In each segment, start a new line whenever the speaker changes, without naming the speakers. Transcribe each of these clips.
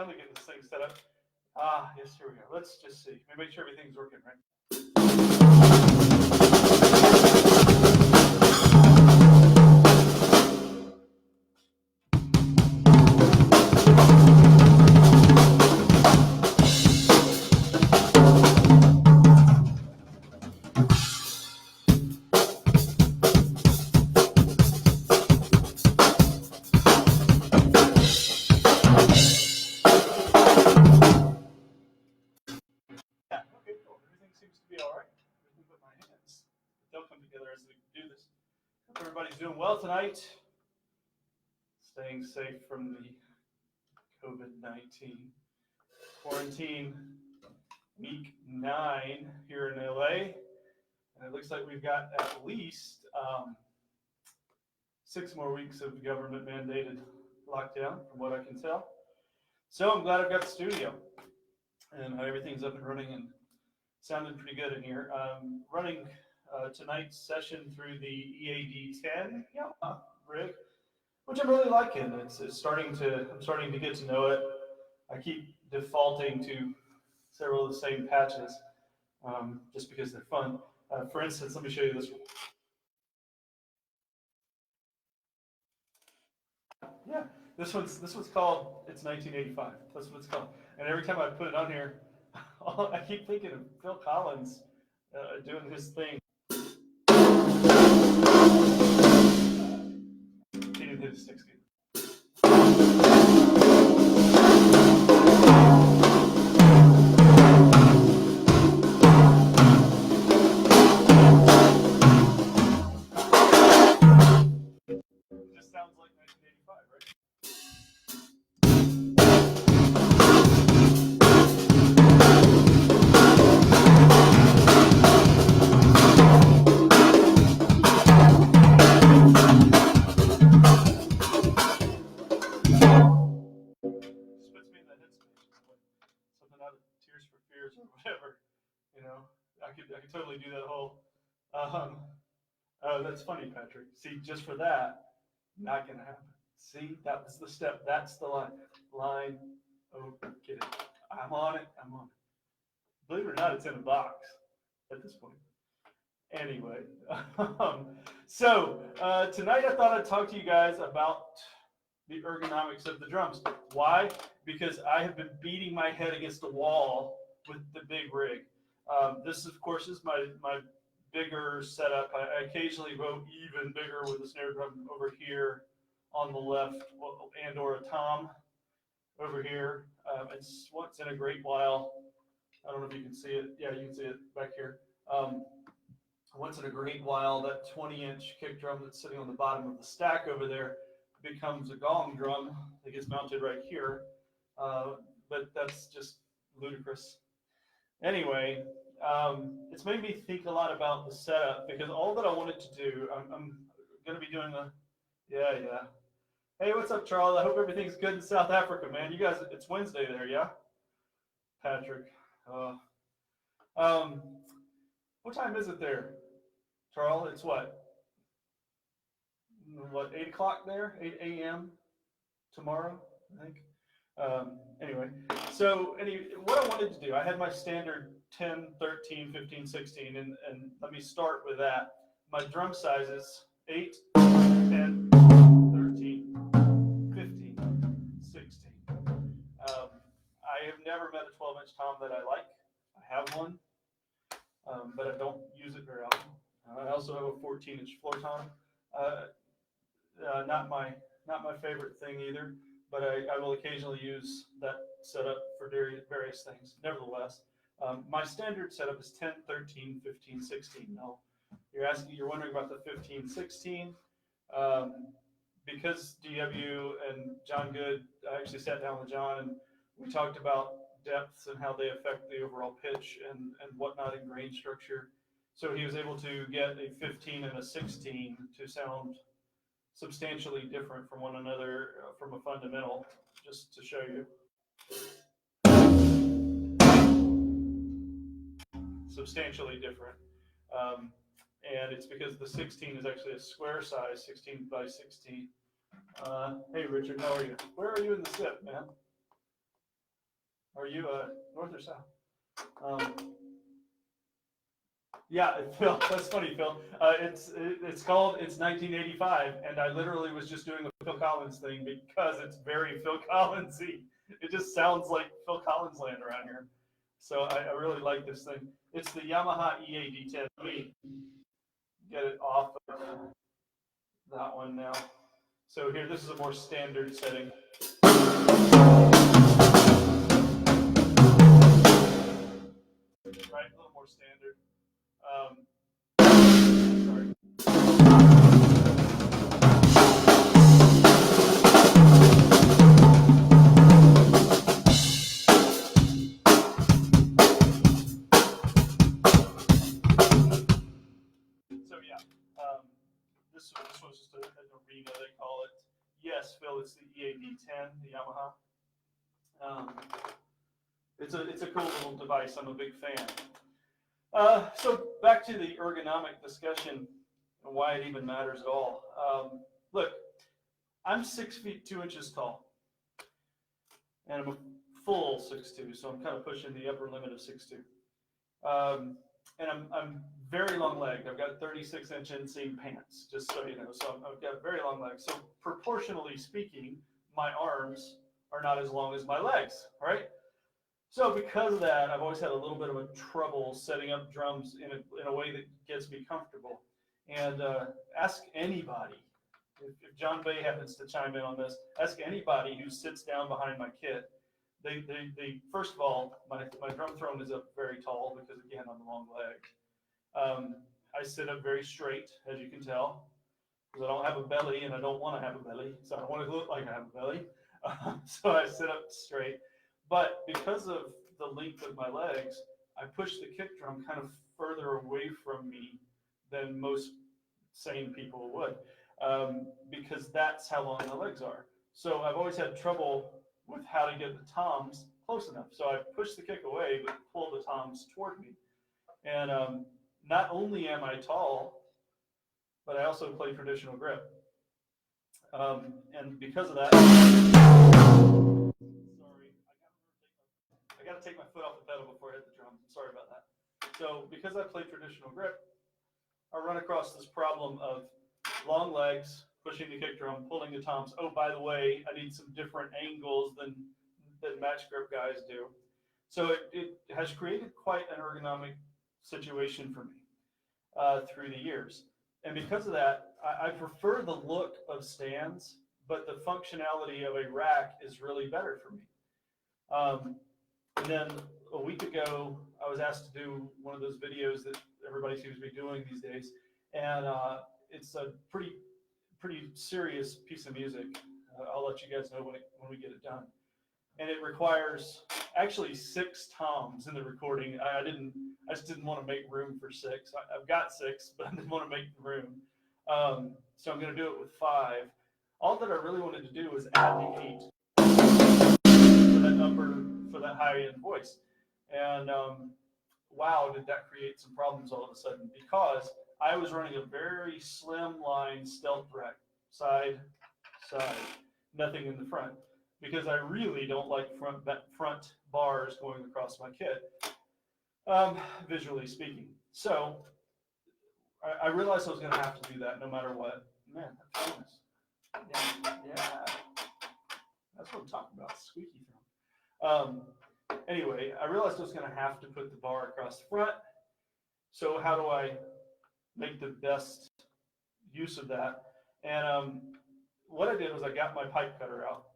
finally getting this thing set up. Yes, here we go. Let's just see. Let me make sure everything's working right. Okay, cool. Everything seems to be all right. Everything but my hands. They'll come together as we do this. Hope everybody's doing well tonight. Staying safe from the COVID-19 quarantine week 9 here in LA. And it looks like we've got at least 6 more weeks of government mandated lockdown from what I can tell. So I'm glad I've got the studio and everything's up and running and sounding pretty good in here. Running tonight's session through the EAD 10 rig, which I'm really liking. I'm starting to get to know it. I keep defaulting to several of the same patches just because they're fun. For instance, let me show you this one. Yeah, this one's called, it's 1985. That's what it's called. And every time I put it on here, I keep thinking of Phil Collins doing his thing. He didn't hit his sticks good. It just sounds like 1985, right? Or whatever, you know, I could totally do that whole. Oh, that's funny, Patrick. See, just for that, not gonna happen. See, that was the step. That's the line. Oh, get it. I'm on it. Believe it or not, it's in a box at this point. Anyway, so tonight I thought I'd talk to you guys about the ergonomics of the drums. Why? Because I have been beating my head against the wall with the big rig. This, of course, is my bigger setup. I occasionally go even bigger with a snare drum over here on the left, and or a tom over here. It's once in a great while. I don't know if you can see it. Yeah, you can see it back here. Once in a great while, that 20-inch kick drum that's sitting on the bottom of the stack over there becomes a gong drum that gets mounted right here. But that's just ludicrous. Anyway, it's made me think a lot about the setup because all that I wanted to do, I'm going to be doing yeah. Hey, what's up, Charles? I hope everything's good in South Africa, man. You guys, it's Wednesday there, yeah? Patrick. What time is it there, Charles? It's what, 8 o'clock there? 8 a.m. tomorrow, I think. Anyway, so what I wanted to do, I had my standard 10, 13, 15, 16, and let me start with that. My drum sizes, 8, 10, 13, 15, 16. I have never met a 12-inch tom that I like. I have one, but I don't use it very often. I also have a 14-inch floor tom. Not my favorite thing either, but I will occasionally use that setup for various things. Nevertheless, my standard setup is 10, 13, 15, 16. Now, you're wondering about the 15, 16. Because DW and John Good, I actually sat down with John and we talked about depths and how they affect the overall pitch and whatnot in grain structure. So he was able to get a 15 and a 16 to sound substantially different from one another from a fundamental, just to show you. Substantially different. And it's because the 16 is actually a square size, 16 by 16. Hey, Richard, how are you? Where are you in the SIP, man? Are you north or south? Yeah, Phil, that's funny, Phil. It's called It's 1985, and I literally was just doing a Phil Collins thing because it's very Phil Collinsy. It just sounds like Phil Collins land around here. So I really like this thing. It's the Yamaha EAD10. Let me get it off of that one now. So here, this is a more standard setting. Right, a little more standard. Sorry. So yeah, this was just an arena, they call it. Yes, Phil, it's the EAD10, the Yamaha. It's a cool little device. I'm a big fan. So back to the ergonomic discussion and why it even matters at all. Look, I'm 6 feet 2 inches tall, and I'm a full 6'2", so I'm kind of pushing the upper limit of 6'2". And I'm very long legged. I've got 36-inch inseam pants, just so you know. So I've got very long legs. So proportionally speaking, my arms are not as long as my legs, right? So because of that, I've always had a little bit of a trouble setting up drums in a way that gets me comfortable. And ask anybody, if John Bay happens to chime in on this, ask anybody who sits down behind my kit. They first of all, my drum throne is up very tall because, again, I'm long legged. I sit up very straight, as you can tell, because I don't have a belly and I don't want to have a belly, so I don't want to look like I have a belly. So I sit up straight. But because of the length of my legs, I push the kick drum kind of further away from me than most sane people would, because that's how long my legs are. So I've always had trouble with how to get the toms close enough. So I push the kick away, but pull the toms toward me. And not only am I tall, but I also play traditional grip. And because of that, sorry, I got to take my foot off the pedal before I hit the drum. Sorry about that. So because I play traditional grip, I run across this problem of long legs, pushing the kick drum, pulling the toms. Oh, by the way, I need some different angles than match grip guys do. So it has created quite an ergonomic situation for me through the years. And because of that, I prefer the look of stands, but the functionality of a rack is really better for me. And then a week ago, I was asked to do one of those videos that everybody seems to be doing these days. And it's a pretty serious piece of music. I'll let you guys know when we get it done. And it requires actually 6 toms in the recording. I just didn't want to make room for 6. I've got 6, but I didn't want to make room. So I'm going to do it with 5. All that I really wanted to do was add the 8 for that high end voice. And wow, did that create some problems all of a sudden, because I was running a very slim line stealth rack, side, nothing in the front, because I really don't like front bars going across my kit, visually speaking. So I realized I was going to have to do that no matter what. Man, that's famous. Yeah, that's what I'm talking about, squeaky thumb. Anyway, I realized I was going to have to put the bar across the front. So how do I make the best use of that? And what I did was I got my pipe cutter out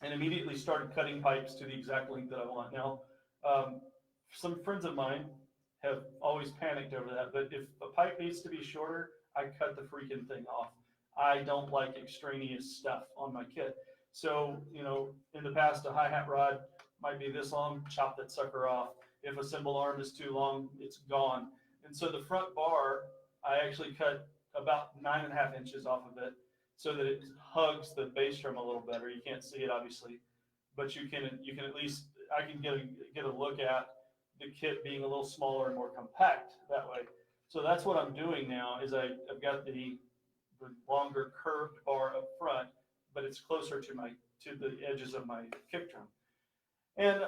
and immediately started cutting pipes to the exact length that I want. Now, some friends of mine have always panicked over that, but if a pipe needs to be shorter, I cut the freaking thing off. I don't like extraneous stuff on my kit. So, you know, in the past, a hi-hat rod might be this long, chop that sucker off. If a cymbal arm is too long, it's gone. And so the front bar, I actually cut about 9.5 inches off of it so that it hugs the bass drum a little better. You can't see it, obviously, but you can at least, I can get a look at the kit being a little smaller and more compact that way. So that's what I'm doing now, is I've got the longer curved bar up front, but it's closer to the edges of my kick drum. And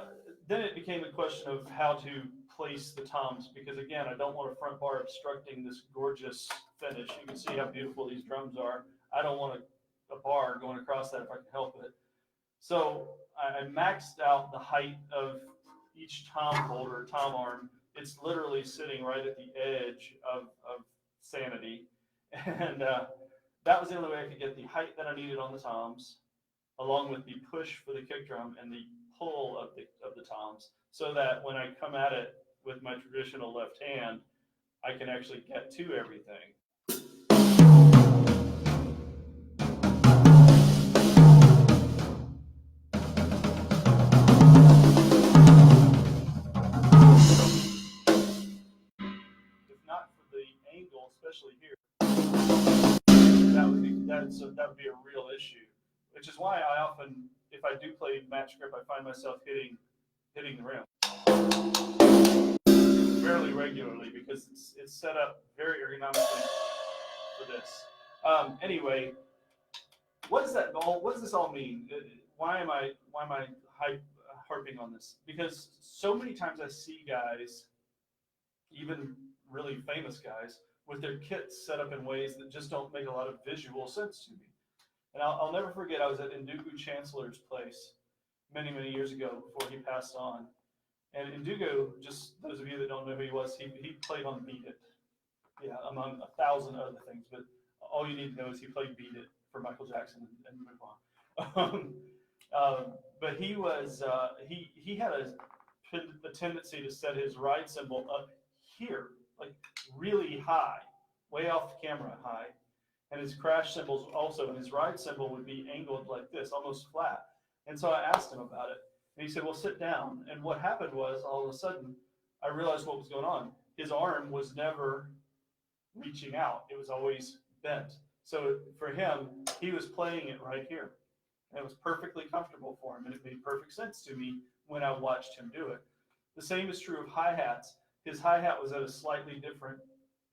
then it became a question of how to place the toms, because again, I don't want a front bar obstructing this gorgeous finish. You can see how beautiful these drums are. I don't want a bar going across that if I can help it. So I maxed out the height of each tom holder, tom arm. It's literally sitting right at the edge of sanity. And that was the only way I could get the height that I needed on the toms, along with the push for the kick drum and the pull of the toms, so that when I come at it with my traditional left hand, I can actually get to everything. If not for the angle, especially here, that would be a real issue. Which is why I often, if I do play match grip, I find myself hitting the rim fairly regularly, because it's set up very ergonomically for this. Anyway, what does this all mean? Why am I harping on this? Because so many times I see guys, even really famous guys, with their kits set up in ways that just don't make a lot of visual sense to me. And I'll never forget, I was at Ndugu Chancellor's place many, many years ago before he passed on. And Ndugu, just those of you that don't know who he was, he played on Beat It. Yeah, among 1,000 other things. But all you need to know is he played Beat It for Michael Jackson and move on. But he was, he had a tendency to set his ride cymbal up here, like really high, way off the camera high. And his crash cymbals also, and his ride cymbal would be angled like this, almost flat. And so I asked him about it, and he said, well, sit down. And what happened was, all of a sudden, I realized what was going on. His arm was never reaching out. It was always bent. So for him, he was playing it right here. And it was perfectly comfortable for him, and it made perfect sense to me when I watched him do it. The same is true of hi-hats. His hi-hat was at a slightly different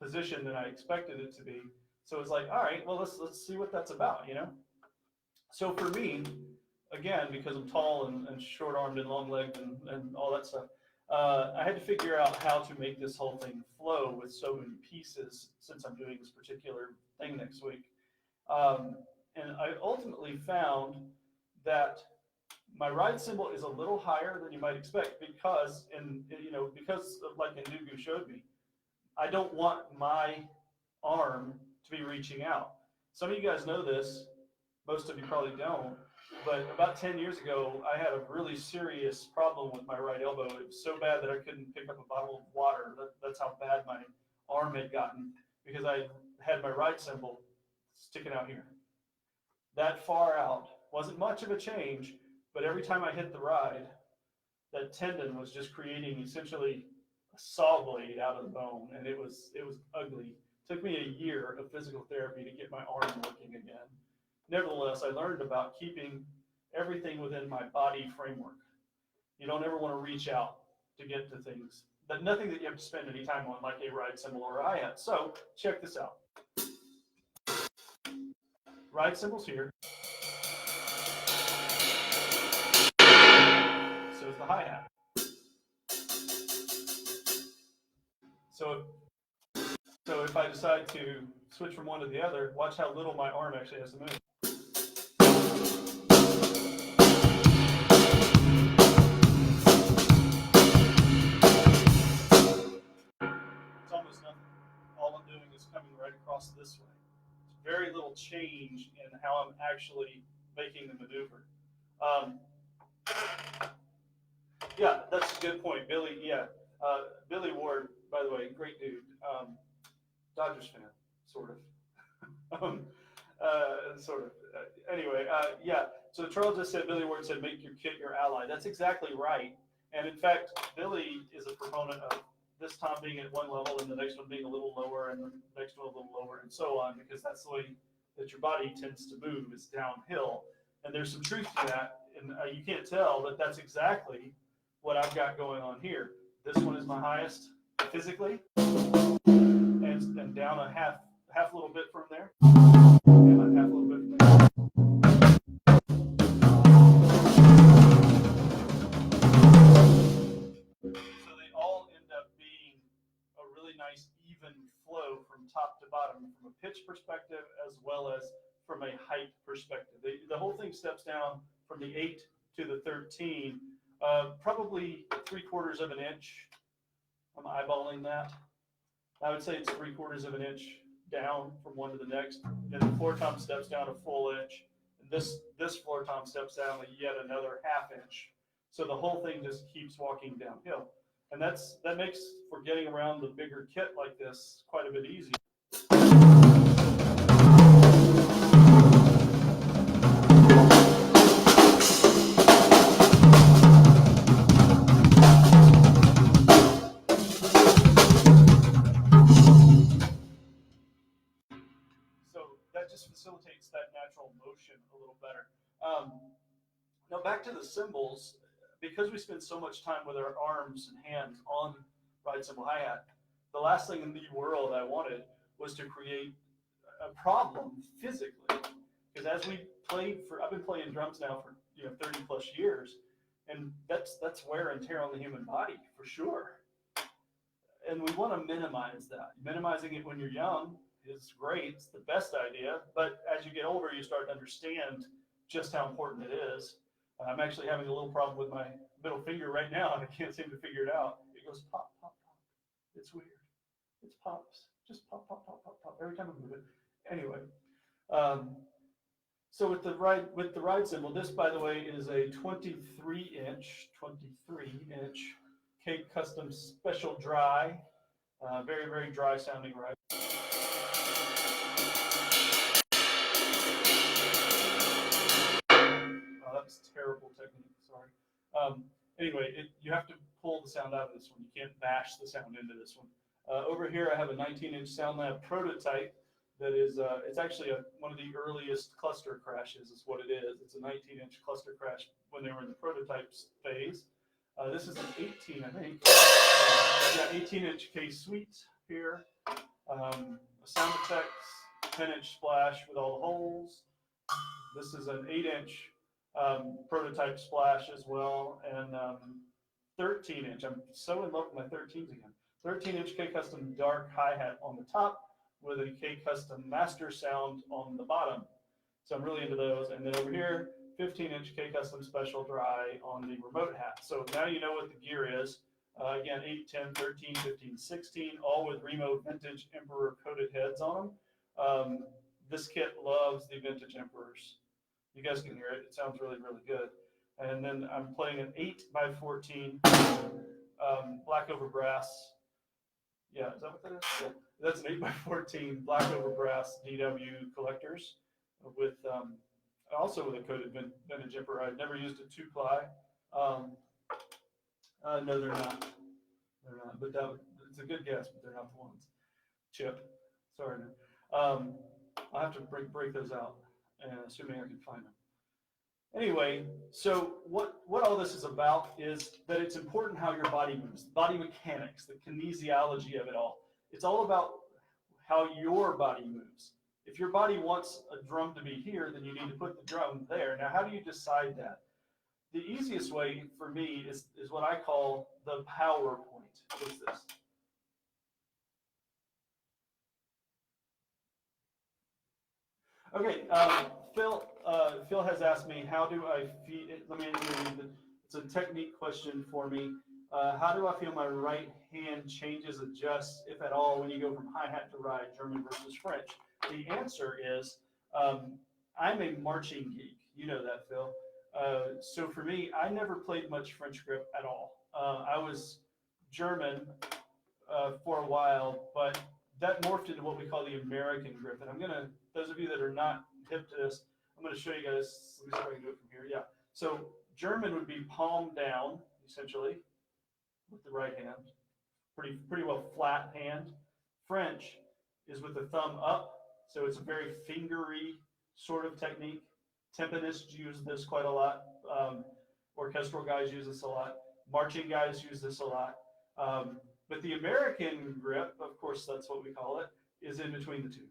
position than I expected it to be. So it's like, all right, well, let's see what that's about, you know? So for me, again, because I'm tall and short-armed and long-legged and all that stuff, I had to figure out how to make this whole thing flow with so many pieces, since I'm doing this particular thing next week. And I ultimately found that my ride cymbal is a little higher than you might expect, because, because of, like Ndugu showed me, I don't want my arm to be reaching out. Some of you guys know this, most of you probably don't, but about 10 years ago, I had a really serious problem with my right elbow. It was so bad that I couldn't pick up a bottle of water. That's how bad my arm had gotten, because I had my ride cymbal sticking out here. That far out. Wasn't much of a change, but every time I hit the ride, that tendon was just creating essentially a saw blade out of the bone, and it was ugly. It took me a year of physical therapy to get my arm working again. Nevertheless, I learned about keeping everything within my body framework. You don't ever want to reach out to get to things. Nothing that you have to spend any time on, like a ride cymbal or a hi-hat. So check this out. Ride cymbals here. So is the hi-hat. So if I decide to switch from one to the other, watch how little my arm actually has to move. It's almost nothing. All I'm doing is coming right across this way. There's very little change in how I'm actually making the maneuver. Yeah, that's a good point, Billy. Yeah, Billy Ward, by the way, great dude. Dodgers fan, sort of. Anyway, yeah. So Charles just said, Billy Ward said, make your kit your ally. That's exactly right. And in fact, Billy is a proponent of this tom being at one level and the next one being a little lower and the next one a little lower and so on, because that's the way that your body tends to move, is downhill. And there's some truth to that. And you can't tell, but that's exactly what I've got going on here. This one is my highest physically, and down a half little bit from there, and a half little bit from there. bottom from a pitch perspective as well as from a height perspective. The whole thing steps down from the 8 to the 13, probably 3/4 of an inch. I'm eyeballing that. I would say it's 3/4 of an inch down from one to the next. And the floor tom steps down a full inch. And this floor tom steps down yet another 1/2 inch. So the whole thing just keeps walking downhill. And that makes for getting around the bigger kit like this quite a bit easier. So that just facilitates that natural motion a little better. Now back to the cymbals. Because we spend so much time with our arms and hands on ride cymbal hi-hat, the last thing in the world I wanted was to create a problem physically. Because as we played I've been playing drums now for 30 plus years, and that's wear and tear on the human body for sure. And we want to minimize that. Minimizing it when you're young is great, it's the best idea, but as you get older, you start to understand just how important it is. I'm actually having a little problem with my middle finger right now, and I can't seem to figure it out. It goes pop, pop, pop. It's weird. It pops. Just pop, pop, pop, pop, pop every time I move it. Anyway, so with the ride cymbal, this, by the way, is a 23 inch K Custom Special Dry, very, very dry sounding ride. That's terrible technique, sorry. Anyway, you have to pull the sound out of this one. You can't bash the sound into this one. Over here, I have a 19-inch SoundLab prototype that is, it's actually one of the earliest cluster crashes is what it is. It's a 19-inch cluster crash when they were in the prototypes phase. This is an 18, I think. 18-inch K Suite here. Sound effects, 10-inch splash with all the holes. This is an 8-inch prototype splash as well, and 13-inch. I'm so in love with my 13s again. 13-inch K Custom dark hi-hat on the top with a K Custom master sound on the bottom. So I'm really into those. And then over here, 15-inch K Custom special dry on the remote hat. So now you know what the gear is. Again, 8, 10, 13, 15, 16, all with Remo vintage Emperor coated heads on them. This kit loves the vintage Emperors. You guys can hear it. It sounds really, really good. And then I'm playing an 8x14 black over brass. Yeah, is that what that is? Yeah. That's an 8x14 black over brass DW collectors with also with a coated vintage Emperor. I've never used a 2-ply. No, they're not. They're not. But it's a good guess, but they're not the ones. Chip. Sorry. I'll have to break those out. Assuming I can find them. Anyway, so what all this is about is that it's important how your body moves, body mechanics, the kinesiology of it all. It's all about how your body moves. If your body wants a drum to be here, then you need to put the drum there. Now, how do you decide that? The easiest way for me is what I call the power point. What's this? Okay, Phil has asked me, how do I feel, it's a technique question for me. How do I feel my right hand changes, adjusts, if at all, when you go from hi-hat to ride, German versus French? The answer is, I'm a marching geek. You know that, Phil. So for me, I never played much French grip at all. I was German for a while, but that morphed into what we call the American grip. And I'm gonna, those of you that are not hip to this, I'm gonna show you guys, let me see if I can do it from here. Yeah. So German would be palm down, essentially, with the right hand. Pretty well flat hand. French is with the thumb up, so it's a very fingery sort of technique. Timpanists use this quite a lot. Orchestral guys use this a lot. Marching guys use this a lot. But the American grip, of course, that's what we call it, is in between the two.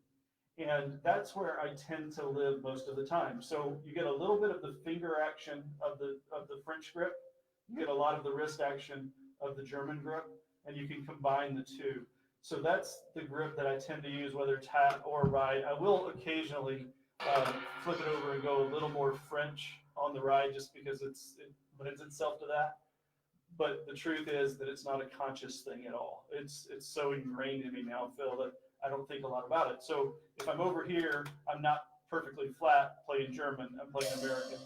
And that's where I tend to live most of the time. So you get a little bit of the finger action of the French grip. You get a lot of the wrist action of the German grip, and you can combine the two. So that's the grip that I tend to use, whether it's hat or ride. I will occasionally flip it over and go a little more French on the ride just because it lends itself to that. But the truth is that it's not a conscious thing at all. It's so ingrained in me now, Phil, that I don't think a lot about it. So if I'm over here, I'm not perfectly flat playing German, I'm playing American.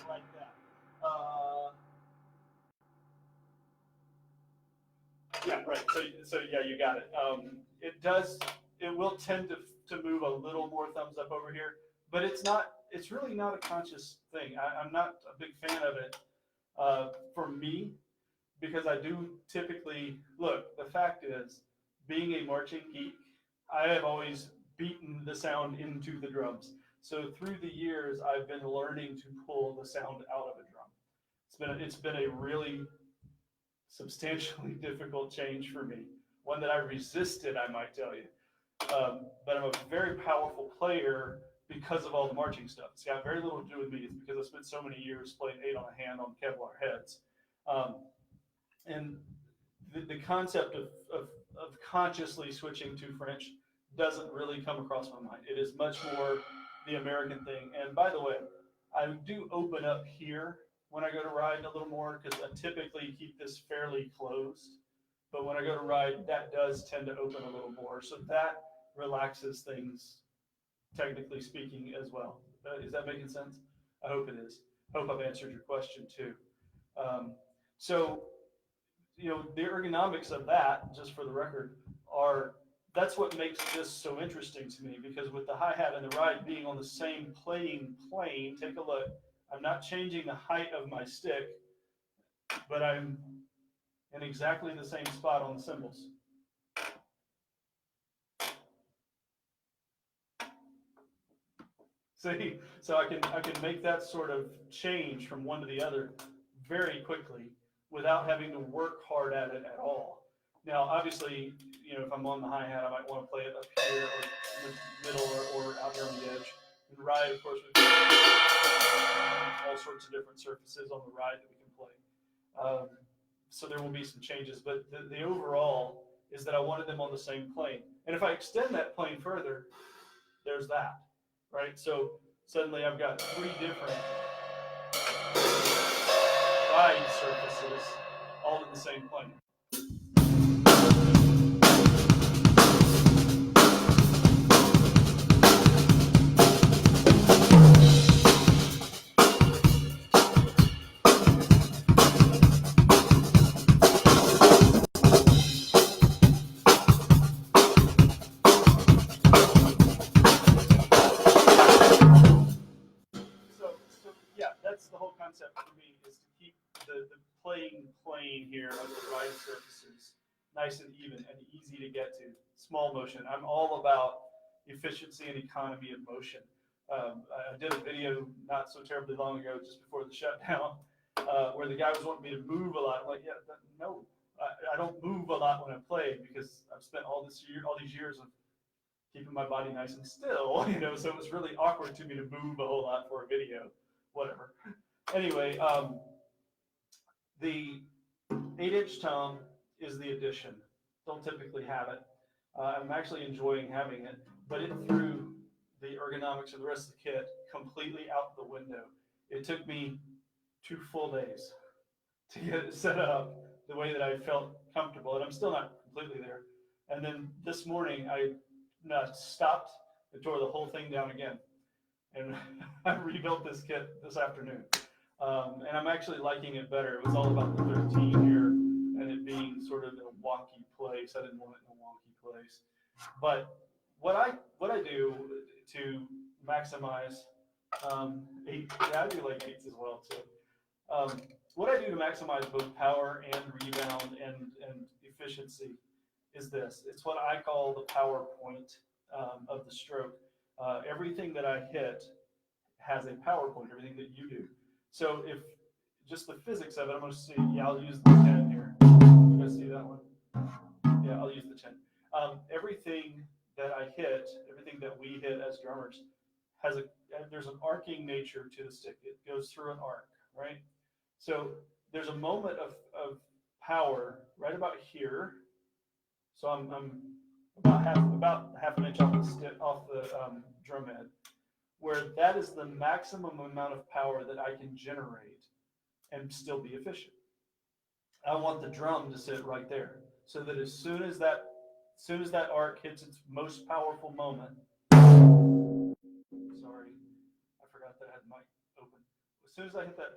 Like that. Yeah, right. So yeah, you got it. It will tend to move a little more thumbs up over here, but it's really not a conscious thing. I'm not a big fan of it for me, because I do typically, look, the fact is, being a marching geek, I have always beaten the sound into the drums. So through the years, I've been learning to pull the sound out of a drum. It's been a really substantially difficult change for me. One that I resisted, I might tell you. But I'm a very powerful player because of all the marching stuff. It's got very little to do with me. It's because I spent so many years playing 8 on a hand on Kevlar heads. And the concept of consciously switching to French doesn't really come across my mind. It is much more the American thing. And by the way, I do open up here when I go to ride a little more, because I typically keep this fairly closed. But when I go to ride, that does tend to open a little more. So that relaxes things, technically speaking, as well. Is that making sense? I hope it is. Hope I've answered your question too. So, the ergonomics of that, just for the record, that's what makes this so interesting to me, because with the hi-hat and the ride being on the same playing plane, take a look, I'm not changing the height of my stick, but I'm in exactly the same spot on the cymbals. See, so I can make that sort of change from one to the other very quickly without having to work hard at it at all. Now, obviously, if I'm on the hi-hat, I might want to play it up here or in the middle or out here on the edge. And ride, of course, we've got all sorts of different surfaces on the ride that we can play. So there will be some changes, but the overall is that I wanted them on the same plane. And if I extend that plane further, there's that, right? So suddenly I've got 3 different ride surfaces all in the same plane. So yeah, that's the whole concept for me, is to keep the playing plane here of the ride surfaces nice and even and easy to get to. Small motion. I'm all about efficiency and economy of motion. I did a video not so terribly long ago, just before the shutdown, where the guy was wanting me to move a lot. I'm like, yeah, no, I don't move a lot when I play, because I've spent all these years of keeping my body nice and still, so it was really awkward to me to move a whole lot for a video, whatever. Anyway, the 8-inch tom is the addition. Don't typically have it. I'm actually enjoying having it, but it threw the ergonomics of the rest of the kit completely out the window. It took me 2 full days to get it set up the way that I felt comfortable, and I'm still not completely there. And then this morning, I stopped and tore the whole thing down again, and I rebuilt this kit this afternoon. And I'm actually liking it better. It was all about the 13 here and it being sort of in a wonky place. I didn't want it in a wonky place. But what I do to maximize I do like 8s as well too. What I do to maximize both power and rebound and efficiency is this. It's what I call the power point of the stroke. Everything that I hit has a power point, everything that you do. So if just the physics of it, I'm going to see, yeah, I'll use the 10 here. You guys see that one? Yeah, I'll use the 10. Everything that I hit, everything that we hit as drummers, there's an arcing nature to the stick. It goes through an arc, right? So there's a moment of power right about here. So I'm about half an inch off the drum head, where that is the maximum amount of power that I can generate and still be efficient. I want the drum to sit right there, so that as soon as that arc hits its most powerful moment, sorry, I forgot that I had the mic open. As soon as I hit that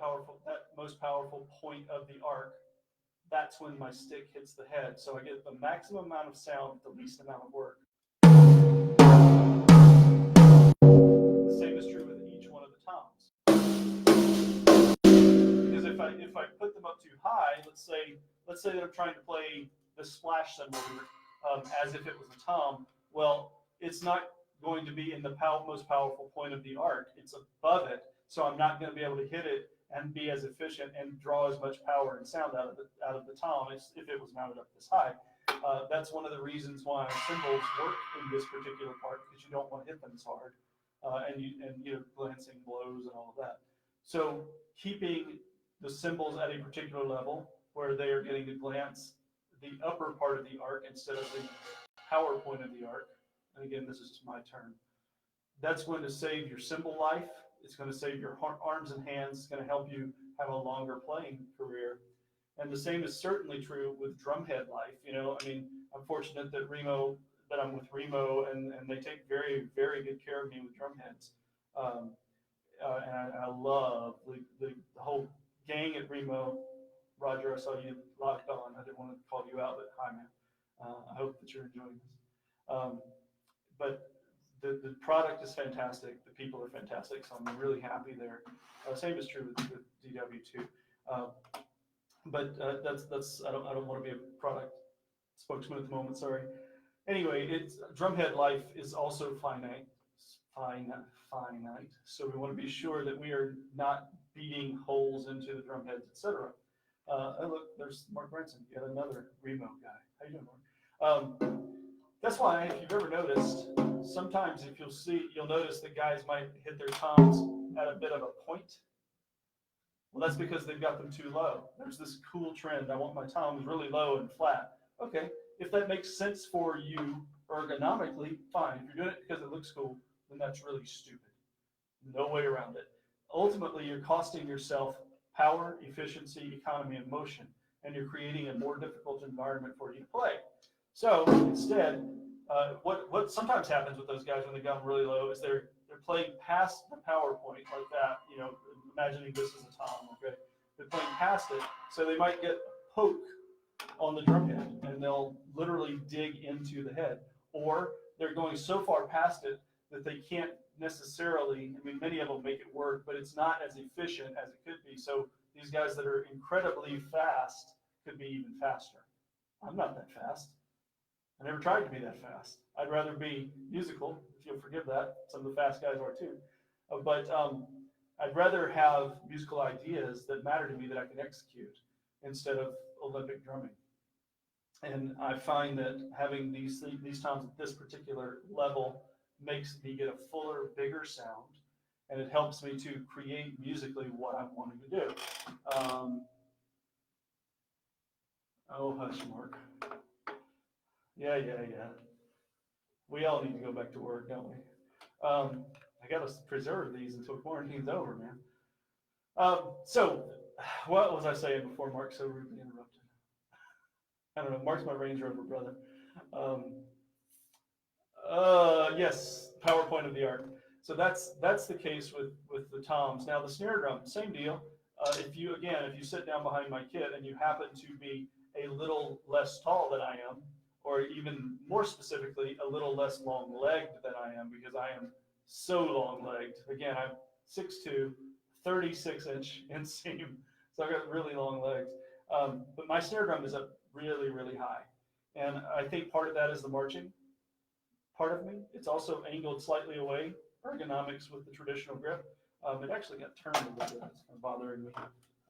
most powerful point of the arc, that's when my stick hits the head. So I get the maximum amount of sound, the least amount of work. The same is true with each one of the toms. Because if I put them up too high, let's say that I'm trying to play the splash cymbal as if it was a tom, well, it's not going to be in the most powerful point of the arc. It's above it, so I'm not going to be able to hit it and be as efficient and draw as much power and sound out of the tom as if it was mounted up this high. That's one of the reasons why cymbals work in this particular part, because you don't want to hit them as hard, and glancing blows and all of that. So keeping the cymbals at a particular level where they are getting to glance the upper part of the arc instead of the power point of the arc. And again, this is just my turn. That's going to save your cymbal life. It's going to save your arms and hands. It's going to help you have a longer playing career. And the same is certainly true with drumhead life. I mean, I'm fortunate that I'm with Remo, and they take very, very good care of me with drumheads. And I love the whole gang at Remo. Roger, I saw you locked on. I didn't want to call you out, but hi, man. I hope that you're enjoying this. But the product is fantastic. The people are fantastic, so I'm really happy there. Same is true with DW too. But that's I don't want to be a product spokesman at the moment. Sorry. Anyway, drumhead life is also finite. So we want to be sure that we are not beating holes into the drum heads, etc. Oh, look, there's Mark Branson, yet another Remo guy. How you doing, Mark? That's why, if you've ever noticed, sometimes you'll notice that guys might hit their toms at a bit of a point. Well, that's because they've got them too low. There's this cool trend. I want my toms really low and flat. Okay, if that makes sense for you ergonomically, fine. If you're doing it because it looks cool, then that's really stupid. No way around it. Ultimately, you're costing yourself power, efficiency, economy, and motion, and you're creating a more difficult environment for you to play. So instead, what sometimes happens with those guys when they got them really low is they're playing past the power point like that. Imagining this is a tom. Okay, they're playing past it, so they might get a poke on the drum head, and they'll literally dig into the head, or they're going so far past it that they can't necessarily. I mean, many of them make it work, but it's not as efficient as it could be. So these guys that are incredibly fast could be even faster. I'm not that fast. I never tried to be that fast. I'd rather be musical, if you'll forgive that. Some of the fast guys are too. But I'd rather have musical ideas that matter to me that I can execute instead of Olympic drumming. And I find that having these toms at this particular level makes me get a fuller, bigger sound, and it helps me to create musically what I'm wanting to do. Oh, hush, Mark. Yeah. We all need to go back to work, don't we? I got to preserve these until quarantine's over, man. So, what was I saying before Mark so rudely interrupted? I don't know. Mark's my Range Rover brother. Yes, PowerPoint of the arc. So that's the case with the toms. Now the snare drum, same deal. If you sit down behind my kit and you happen to be a little less tall than I am, or even more specifically, a little less long-legged than I am, because I am so long-legged. Again, I'm 6'2", 36-inch inseam, so I've got really long legs. But my snare drum is up really, really high. And I think part of that is the marching part of me. It's also angled slightly away, ergonomics with the traditional grip. It actually got turned a little bit. It's kind of bothering me.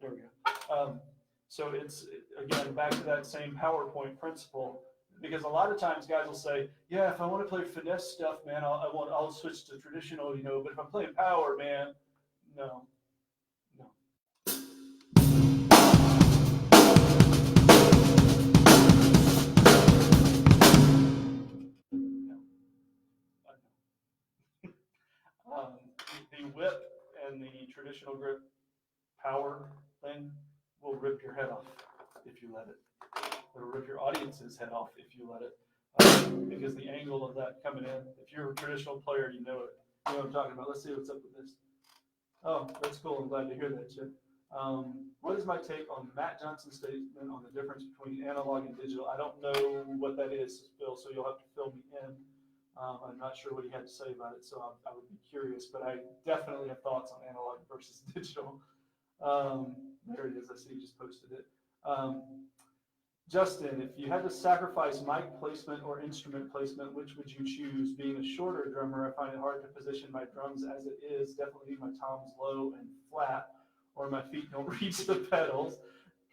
There we go. So it's, again, back to that same PowerPoint principle, because a lot of times guys will say, yeah, if I want to play finesse stuff, man, I'll switch to traditional, you know, but if I'm playing power, man, no. The whip and the traditional grip power thing will rip your head off if you let it. It'll rip your audience's head off if you let it. Because the angle of that coming in, if you're a traditional player, you know it. You know what I'm talking about. Let's see what's up with this. Oh, that's cool. I'm glad to hear that, Chip. What is my take on Matt Johnson's statement on the difference between analog and digital? I don't know what that is, Phil, so you'll have to fill me in. I'm not sure what he had to say about it, so I would be curious, but I definitely have thoughts on analog versus digital. There it is. I see you just posted it. Justin, if you had to sacrifice mic placement or instrument placement, which would you choose? Being a shorter drummer, I find it hard to position my drums as it is. Definitely my toms low and flat, or my feet don't reach the pedals.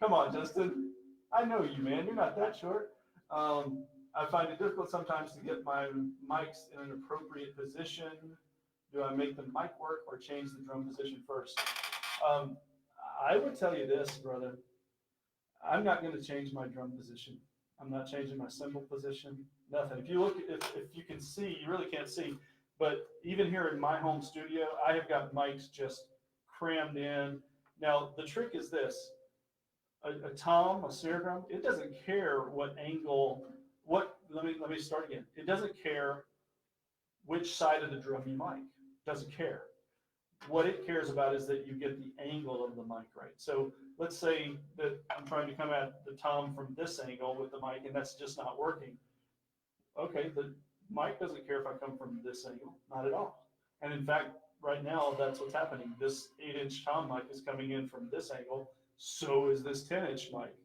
Come on, Justin. I know you, man. You're not that short. I find it difficult sometimes to get my mics in an appropriate position. Do I make the mic work or change the drum position first? I would tell you this, brother. I'm not going to change my drum position. I'm not changing my cymbal position, nothing. If you look, if you can see, you really can't see, but even here in my home studio, I have got mics just crammed in. Now, the trick is this. A tom, a snare drum, it doesn't care what angle, let me start again. It doesn't care which side of the drum you mic. It doesn't care. What it cares about is that you get the angle of the mic right. So let's say that I'm trying to come at the tom from this angle with the mic, and that's just not working. Okay, the mic doesn't care if I come from this angle, not at all. And in fact, right now, that's what's happening. This 8-inch tom mic is coming in from this angle, so is this 10-inch mic,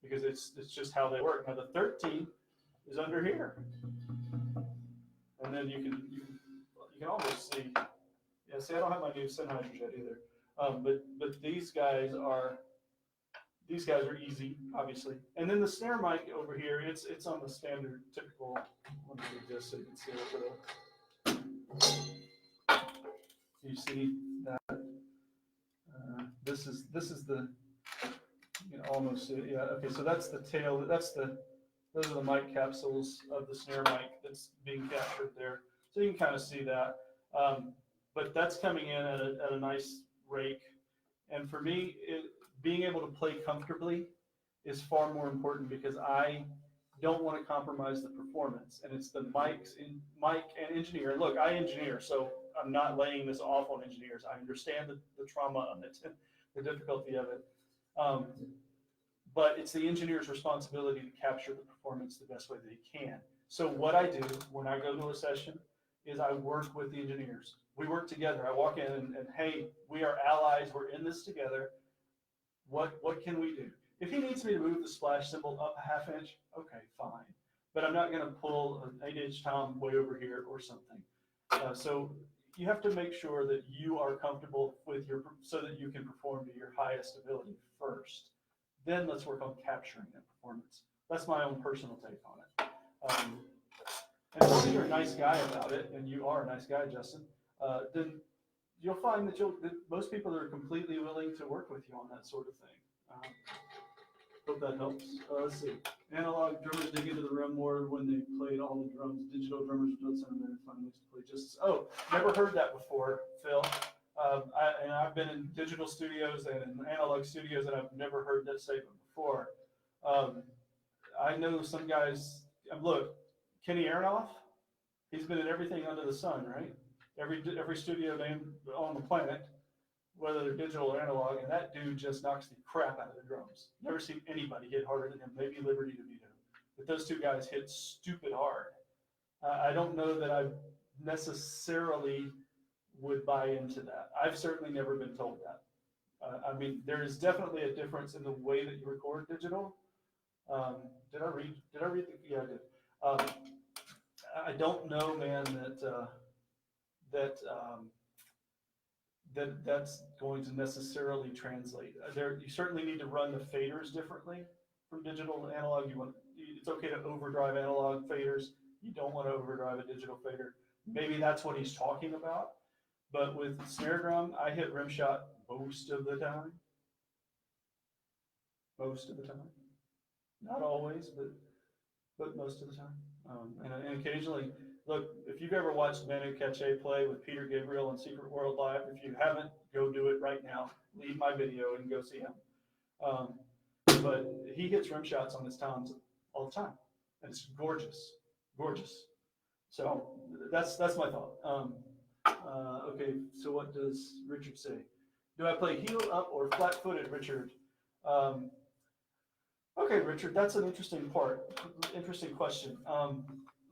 because it's just how they work. Now the 13 is under here, and then you can almost see. Yeah, see, I don't have my new Sennheisers yet either, but these guys are easy, obviously. And then the snare mic over here, it's on the standard typical. Let me do this so you can see it. You see that? This is the, you can almost see it. Yeah. Okay. So that's the tail. Those are the mic capsules of the snare mic that's being captured there. So you can kind of see that. But that's coming in at a nice rake. And for me, being able to play comfortably is far more important, because I don't want to compromise the performance. And it's the mic and engineer. And look, I engineer, so I'm not laying this off on engineers. I understand the trauma of it, the difficulty of it. But it's the engineer's responsibility to capture the performance the best way that he can. So what I do when I go to a session is I work with the engineers. We work together. I walk in and hey, we are allies. We're in this together. What can we do? If he needs me to move the splash cymbal up a half inch, okay, fine. But I'm not going to pull an 8-inch tom way over here or something. So you have to make sure that you are comfortable with so that you can perform to your highest ability first. Then let's work on capturing that performance. That's my own personal take on it. And if you're a nice guy about it, and you are a nice guy, Justin, then you'll find that most people are completely willing to work with you on that sort of thing. Hope that helps. Let's see. Analog drummers dig into the room more when they played all the drums. Digital drummers don't sound very fun. Used to play just. Oh, never heard that before, Phil. And I've been in digital studios and in analog studios, and I've never heard that statement before. I know some guys. Look, Kenny Aronoff. He's been in everything under the sun, right? Every studio name on the planet, whether they're digital or analog, and that dude just knocks the crap out of the drums. Never seen anybody hit harder than him, maybe Liberty DeVito. But those two guys hit stupid hard. I don't know that I necessarily would buy into that. I've certainly never been told that. I mean, there is definitely a difference in the way that you record digital. Did I read the, yeah, I did. I don't know, man, that that's going to necessarily translate. You certainly need to run the faders differently from digital to analog. It's okay to overdrive analog faders. You don't want to overdrive a digital fader. Maybe that's what he's talking about. But with snare drum, I hit rim shot most of the time. Most of the time. Not always, but most of the time. And occasionally, look, if you've ever watched Manu Katché play with Peter Gabriel and Secret World Live, if you haven't, go do it right now. Leave my video and go see him. But he hits rim shots on his toms all the time, and it's gorgeous, gorgeous. So that's my thought. Okay, so what does Richard say? Do I play heel up or flat-footed, Richard? Okay, Richard, that's an interesting question.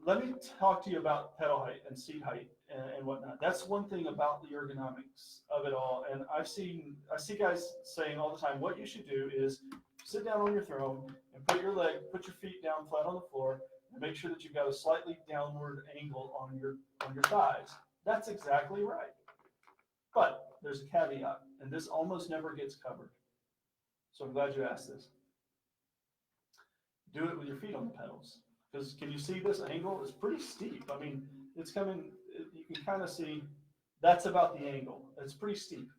Let me talk to you about pedal height and seat height and whatnot. That's one thing about the ergonomics of it all. And I see guys saying all the time, what you should do is sit down on your throne and put your feet down flat on the floor, and make sure that you've got a slightly downward angle on your thighs. That's exactly right. But there's a caveat, and this almost never gets covered. So I'm glad you asked this. Do it with your feet on the pedals. Because can you see this angle? It's pretty steep. I mean, it's coming, you can kind of see that's about the angle. It's pretty steep.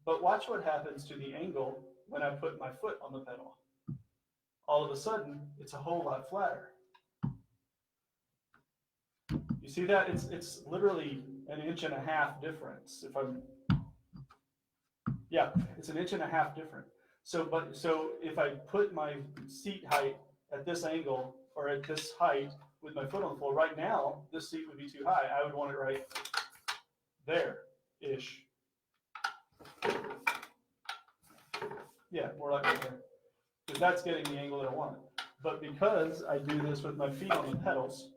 But watch what happens to the angle when I put my foot on the pedal. All of a sudden, it's a whole lot flatter. You see that? It's literally an 1.5 inches difference. It's an 1.5 inches different. So if I put my seat height at this angle or at this height with my foot on the floor, right now, this seat would be too high. I would want it right there-ish. Yeah, more like right there. Because that's getting the angle that I want. But because I do this with my feet on the pedals,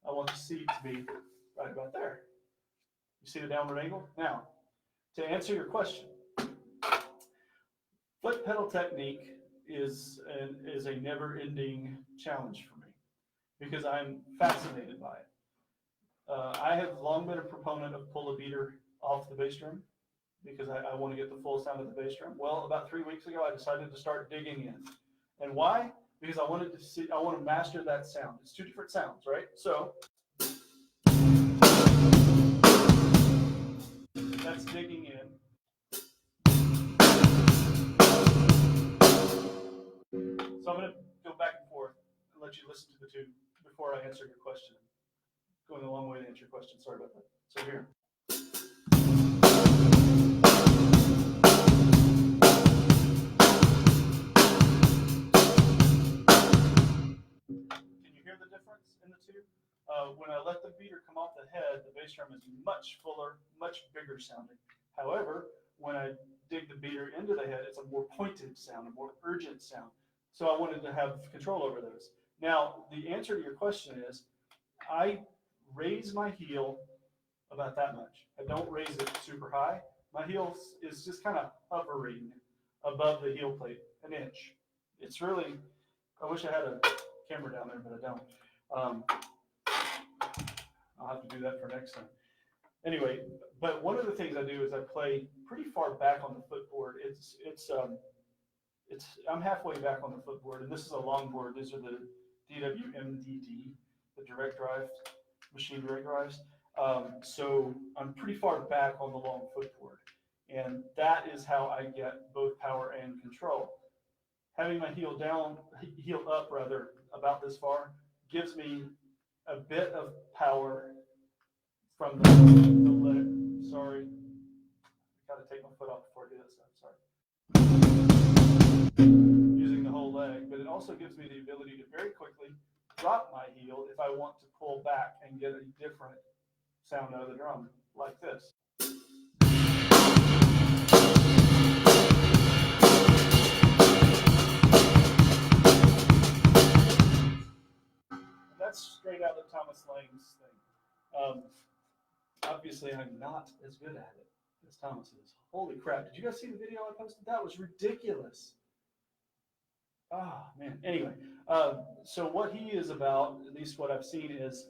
I want the seat to be right about there. You see the downward angle? Now, to answer your question, foot pedal technique is a never-ending challenge for me because I'm fascinated by it. I have long been a proponent of pull a beater off the bass drum because I want to get the full sound of the bass drum. Well, about 3 weeks ago, I decided to start digging in. And why? Because I want to master that sound. It's two different sounds, right? So that's digging in. So I'm going to go back and forth and let you listen to the two before I answer your question. Going a long way to answer your question. Sorry about that. So here. Can you hear the difference in the two? When I let the beater come off the head, the bass drum is much fuller, much bigger sounding. However, when I dig the beater into the head, it's a more pointed sound, a more urgent sound. So I wanted to have control over those. Now, the answer to your question is, I raise my heel about that much. I don't raise it super high. My heel is just kind of hovering above the heel plate, 1 inch. It's really, I wish I had a camera down there, but I don't. I'll have to do that for next time. Anyway, but one of the things I do is I play pretty far back on the footboard. I'm halfway back on the footboard, and this is a long board. These are the DWMDD, the direct drive, machine direct drives. So I'm pretty far back on the long footboard, and that is how I get both power and control. Having my heel up rather, about this far, gives me a bit of power from the leg. Sorry, I gotta take my foot off before I do this. Sorry. Using the whole leg, but it also gives me the ability to very quickly drop my heel if I want to pull back and get a different sound out of the drum, like this. That's straight out of Thomas Lang's thing. Obviously, I'm not as good at it as Thomas is. Holy crap, did you guys see the video I posted? That was ridiculous. Oh, man. Anyway, so what he is about, at least what I've seen, is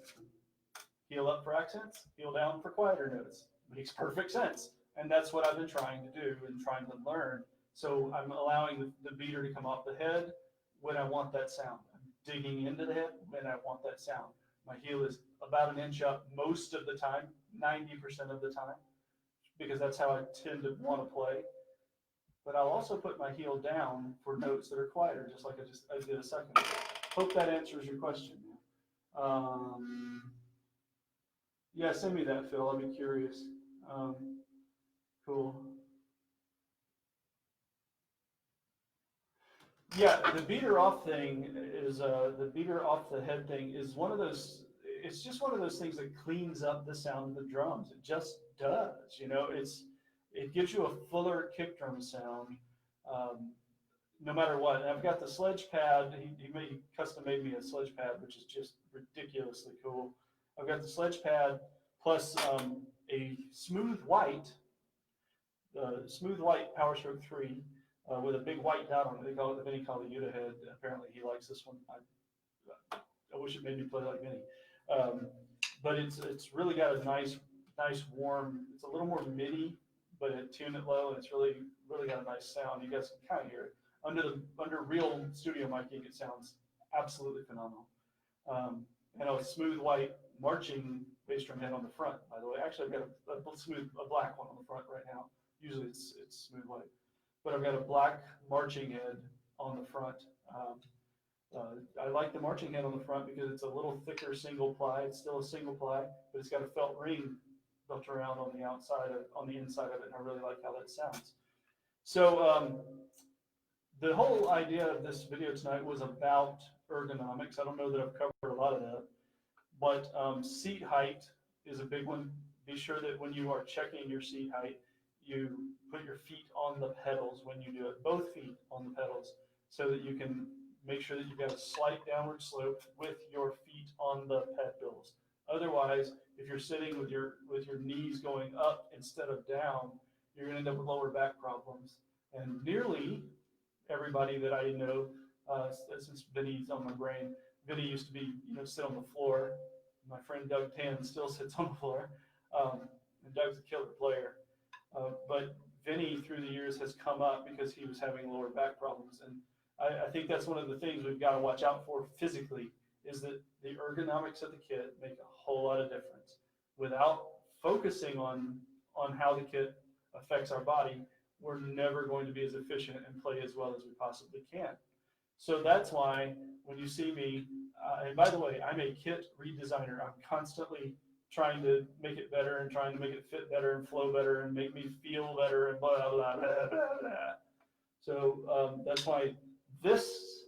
heel up for accents, heel down for quieter notes. Makes perfect sense. And that's what I've been trying to do and trying to learn. So I'm allowing the beater to come off the head when I want that sound. I'm digging into the head when I want that sound. My heel is about an inch up most of the time, 90% of the time, because that's how I tend to want to play. But I'll also put my heel down for notes that are quieter, just like I did a second ago. Hope that answers your question. Yeah, send me that, Phil. I'll be curious. Cool. Yeah, the beater off thing is the beater off the head thing is one of those. It's just one of those things that cleans up the sound of the drums. It just does. You know, it gives you a fuller kick drum sound, no matter what. And I've got the sledge pad. He custom made me a sledge pad, which is just ridiculously cool. I've got the sledge pad plus a smooth white Power Stroke 3 with a big white dot on it. They call it the Vinny Colaiuta head. Apparently he likes this one. I wish it made me play like Vinny. But it's really got a nice warm, it's a little more MIDI, but it tuned it low, and it's really got a nice sound. You guys can kind of hear it. Under real studio miking, it sounds absolutely phenomenal. And a smooth white marching bass drum head on the front, by the way. Actually, I've got a black one on the front right now. Usually it's smooth white, but I've got a black marching head on the front. I like the marching head on the front because it's a little thicker single ply. It's still a single ply, but it's got a felt ring built around on the inside of it, and I really like how that sounds. So the whole idea of this video tonight was about ergonomics. I don't know that I've covered a lot of that, but seat height is a big one. Be sure that when you are checking your seat height, you put your feet on the pedals when you do it, both feet on the pedals, so that you can make sure that you've got a slight downward slope with your feet on the pedals. Otherwise, if you're sitting with your knees going up instead of down, you're going to end up with lower back problems. And nearly everybody that I know, since Vinny's on my brain, Vinny used to be, sit on the floor. My friend Doug Tan still sits on the floor, and Doug's a killer player. But Vinny, through the years, has come up because he was having lower back problems. And I think that's one of the things we've got to watch out for physically, is that the ergonomics of the kit make a whole lot of difference. Without focusing on how the kit affects our body, we're never going to be as efficient and play as well as we possibly can. So that's why when you see me, and by the way, I'm a kit redesigner. I'm constantly trying to make it better and trying to make it fit better and flow better and make me feel better and blah, blah, blah, blah, blah. So that's why this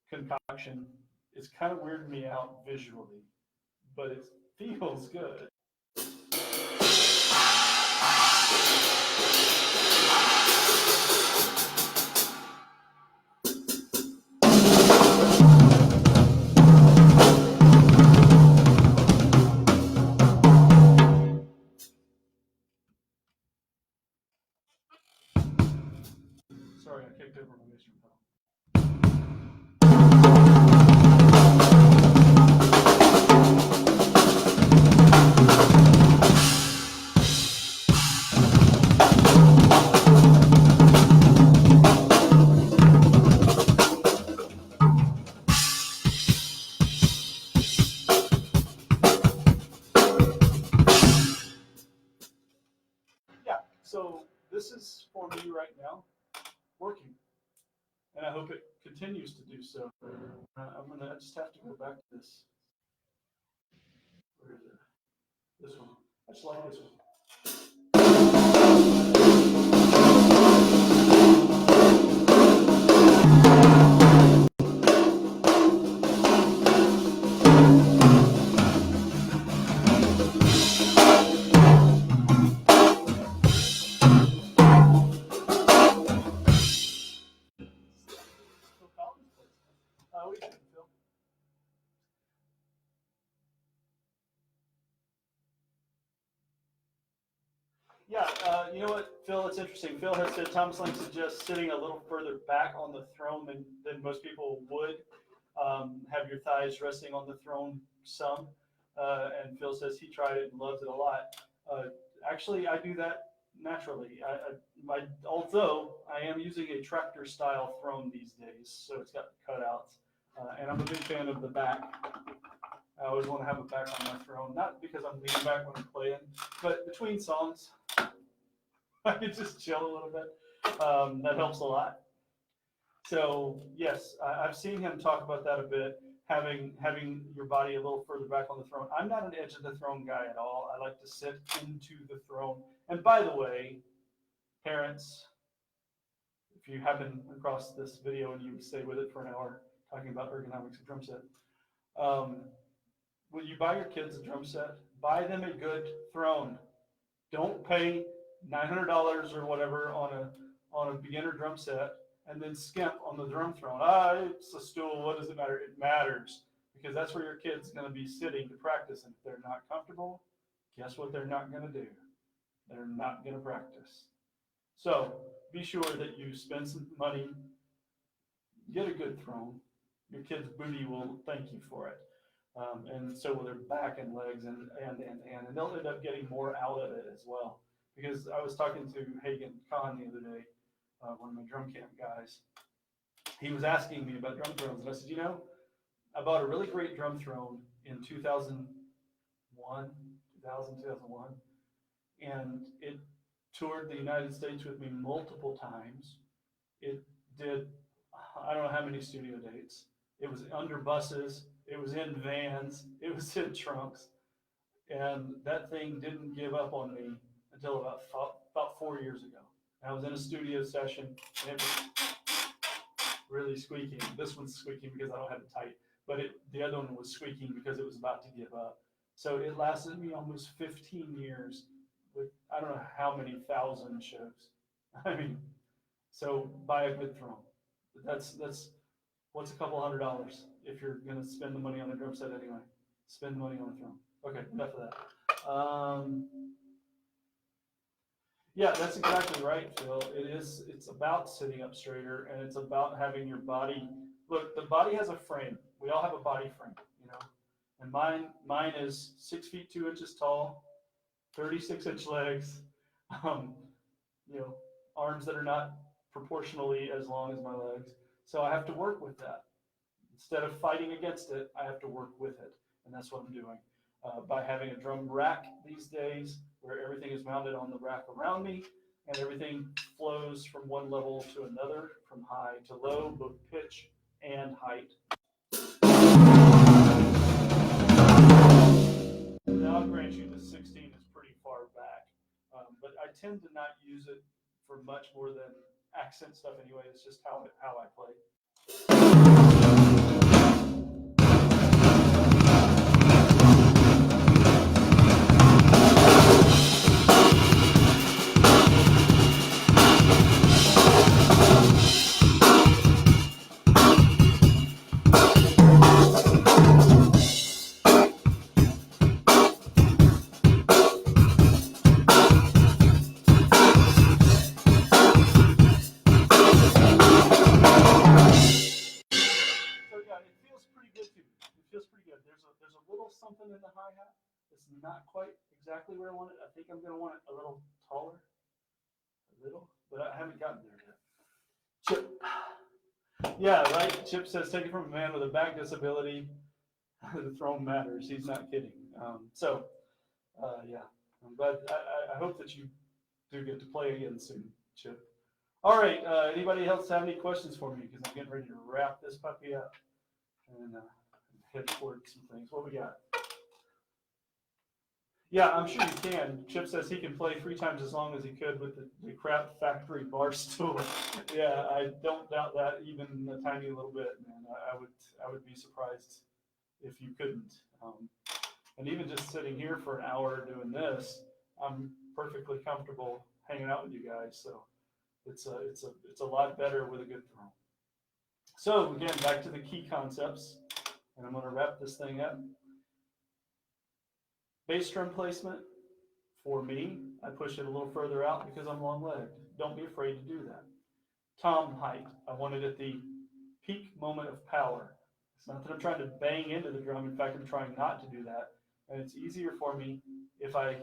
concoction is kind of weirding me out visually, but it feels good. Sorry, I kicked over my instrument pedal. Yeah, so this is for me right now, working. And I hope it continues to do so. I just have to go back to this. Where is it? This one. I just like this one. Yeah, you know what, Phil, it's interesting. Phil has said Thomas Lang suggests sitting a little further back on the throne than most people would. Have your thighs resting on the throne and Phil says he tried it and loves it a lot. Actually, I do that naturally. Although I am using a tractor style throne these days, so it's got cutouts, and I'm a big fan of the back. I always want to have a back on my throne, not because I'm leaning back when I'm playing, but between songs, I can just chill a little bit. That helps a lot. So yes, I've seen him talk about that a bit, having your body a little further back on the throne. I'm not an edge of the throne guy at all. I like to sit into the throne. And by the way, parents, if you happen across this video and you stay with it for an hour talking about ergonomics of drum set, when you buy your kids a drum set, buy them a good throne. Don't pay $900 or whatever on a beginner drum set and then skimp on the drum throne. It's a stool. What does it matter? It matters, because that's where your kid's going to be sitting to practice. And if they're not comfortable, guess what they're not going to do? They're not going to practice. So be sure that you spend some money, get a good throne. Your kid's booty will thank you for it. And so will their back and legs, and they'll end up getting more out of it as well. Because I was talking to Hagen Kahn the other day, one of my drum camp guys. He was asking me about drum thrones, and I said, you know, I bought a really great drum throne in 2001, and it toured the United States with me multiple times. It did, I don't know how many studio dates. It was under buses, it was in vans, it was in trunks, and that thing didn't give up on me until about 4 years ago. I was in a studio session, and it was really squeaking. This one's squeaking because I don't have it tight, but the other one was squeaking because it was about to give up. So it lasted me almost 15 years with I don't know how many thousand shows. I mean, so buy a good throne. That's what's a couple $100 if you're gonna spend the money on a drum set anyway. Spend the money on a throne. Okay, enough of that. Yeah, that's exactly right, Phil. It's about sitting up straighter, and it's about having your body. Look, the body has a frame. We all have a body frame, you know. And mine is 6 feet 2 inches tall, 36-inch legs, you know, arms that are not proportionally as long as my legs. So I have to work with that. Instead of fighting against it, I have to work with it, and that's what I'm doing. By having a drum rack these days, where everything is mounted on the rack around me, and everything flows from one level to another, from high to low, both pitch and height. Now, I'll grant you the 16 is pretty far back, but I tend to not use it for much more than accent stuff anyway. It's just how I play. Something in the hi-hat. It's not quite exactly where I want it. I think I'm going to want it a little taller. A little, but I haven't gotten there yet. Chip. Yeah, right. Chip says, take it from a man with a back disability. The throne matters. He's not kidding. Yeah. But I hope that you do get to play again soon, Chip. All right. Anybody else have any questions for me? Because I'm getting ready to wrap this puppy up and head toward some things. What we got? Yeah, I'm sure you can. Chip says he can play 3 times as long as he could with the crap factory bar stool. Yeah, I don't doubt that even a tiny little bit, man. I would be surprised if you couldn't. And even just sitting here for an hour doing this, I'm perfectly comfortable hanging out with you guys. So it's a lot better with a good throne. So again, back to the key concepts, and I'm going to wrap this thing up. Bass drum placement, for me, I push it a little further out because I'm long-legged. Don't be afraid to do that. Tom height, I want it at the peak moment of power. It's not that I'm trying to bang into the drum. In fact, I'm trying not to do that. And it's easier for me if I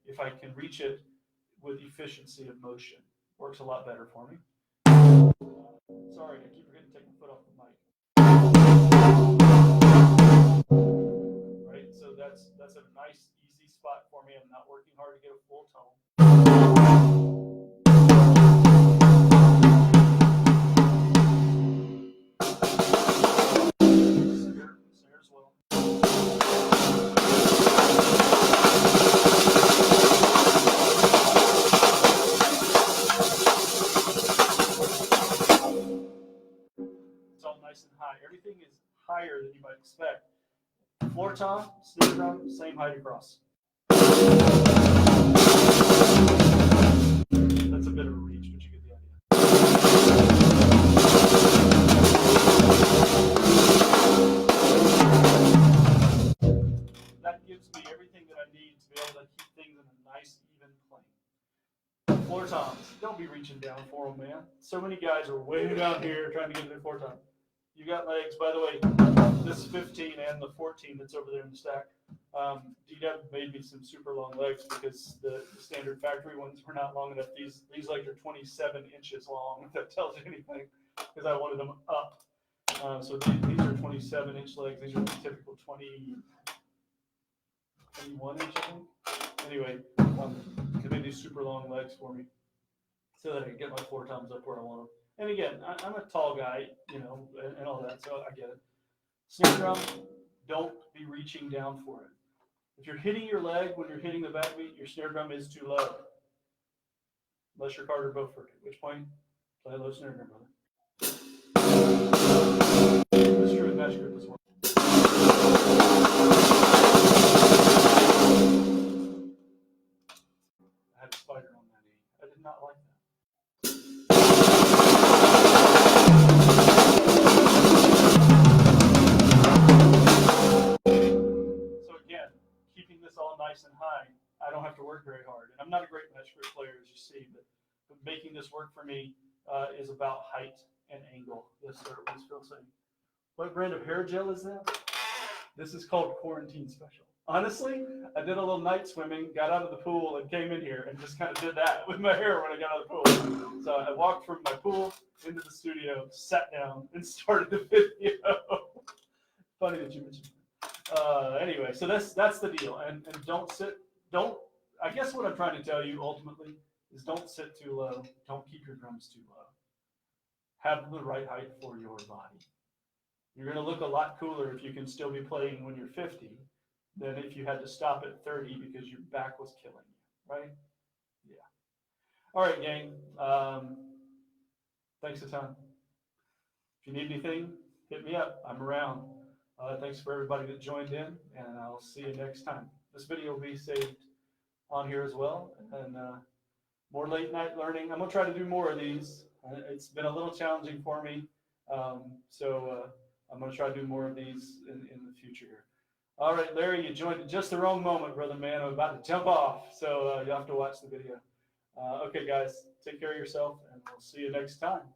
can reach it with efficiency of motion. Works a lot better for me. Sorry, I keep forgetting to take my foot off the mic. Right, so that's a nice, easy spot for me. I'm not working hard to get a full tone. Snare as well. It's all nice and high. Everything is higher than you might expect. Floor tom, snare drum, same height across. That's a bit of a reach, but you get the idea. That gives me everything that I need to be able to keep things in a nice, even plane. Floor toms, don't be reaching down for them, man. So many guys are way down here trying to get their floor tom. You got legs, by the way, this 15 and the 14 that's over there in the stack. DW made me some super long legs because the standard factory ones were not long enough. These legs are 27 inches long, if that tells you anything, because I wanted them up. So these are 27-inch legs. These are the typical 21 inch, I think. Anyway, they made these super long legs for me so that I can get my floor toms up where I want them. And again, I'm a tall guy, you know, and all that, so I get it. Snare drum, don't be reaching down for it. If you're hitting your leg when you're hitting the backbeat, your snare drum is too low. Unless you're Carter Beaufort, at which point, play a low snare drum, brother. That's true with mesh grip as well. I had a spider on that knee. I did not like that. So again, keeping this all nice and high, I don't have to work very hard. And I'm not a great mesh grip player, as you see, but making this work for me is about height and angle. Yes, sir. What's Phil saying? What brand of hair gel is that? This is called Quarantine Special. Honestly, I did a little night swimming, got out of the pool, and came in here and just kind of did that with my hair when I got out of the pool. So I walked from my pool into the studio, sat down, and started the video. Funny that you mentioned that. Anyway, so that's the deal. And don't sit, I guess what I'm trying to tell you ultimately is don't sit too low. Don't keep your drums too low. Have the right height for your body. You're going to look a lot cooler if you can still be playing when you're 50 than if you had to stop at 30 because your back was killing you, right? Yeah. All right, gang. Thanks a ton. If you need anything, hit me up. I'm around. Thanks for everybody that joined in, and I'll see you next time. This video will be saved on here as well, and more late night learning. I'm going to try to do more of these. It's been a little challenging for me, so I'm going to try to do more of these in the future here. All right, Larry, you joined at just the wrong moment, brother man. I'm about to jump off, so you'll have to watch the video. Okay, guys, take care of yourself, and we'll see you next time.